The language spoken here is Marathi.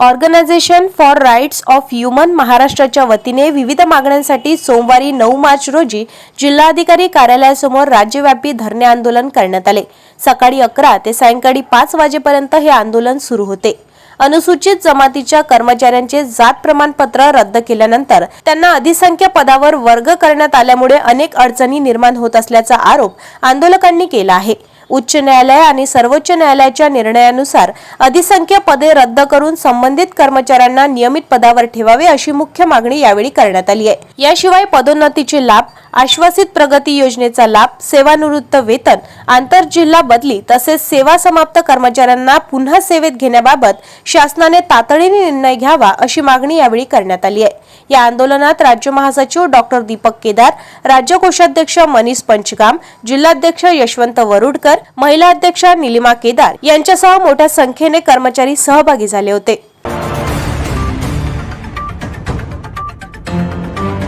Organisation for rights of human महाराष्ट्राच्या वतीने विविध मागण्यांसाठी सोमवारी 9 मार्च रोजी जिल्हाधिकारी कार्यालयासमोर राज्यव्यापी धरणे आंदोलन करण्यात आले। सकाळी 11 ते सायंकाळी 5 वाजेपर्यंत हे आंदोलन सुरू होते। अनुसूचित जमातीच्या कर्मचाऱ्यांचे जात प्रमाणपत्र रद्द केल्यानंतर त्यांना अधिसंख्य पदावर वर्ग करण्यात आल्यामुळे अनेक अडचणी निर्माण होत असल्याचा आरोप आंदोलकांनी केला आहे। उच्च न्यायालय आणि सर्वोच्च न्यायालयाच्या निर्णयानुसार अधिसंख्य पदे रद्द करून संबंधित कर्मचाऱ्यांना नियमित पदावर ठेवावे अशी मुख्य मागणी यावेळी करण्यात आली आहे। याशिवाय पदोन्नतीचे लाभ, आश्वासित प्रगती योजनेचा लाभ, सेवानिवृत्त वेतन, आंतरजिल्हा बदली तसेच सेवा समाप्त कर्मचाऱ्यांना पुन्हा सेवेत घेण्याबाबत शासनाने तातडीने निर्णय घ्यावा अशी मागणी यावेळी करण्यात आली आहे। या आंदोलनात राज्य महासचिव डॉक्टर दीपक केदार, राज्य कोषाध्यक्ष मनीष पंचगाम, जिल्हाध्यक्ष यशवंत वरुडकर, महिला अध्यक्षा निलिमा केदार यांच्यासह मोठ्या संख्येने कर्मचारी सहभागी झाले होते।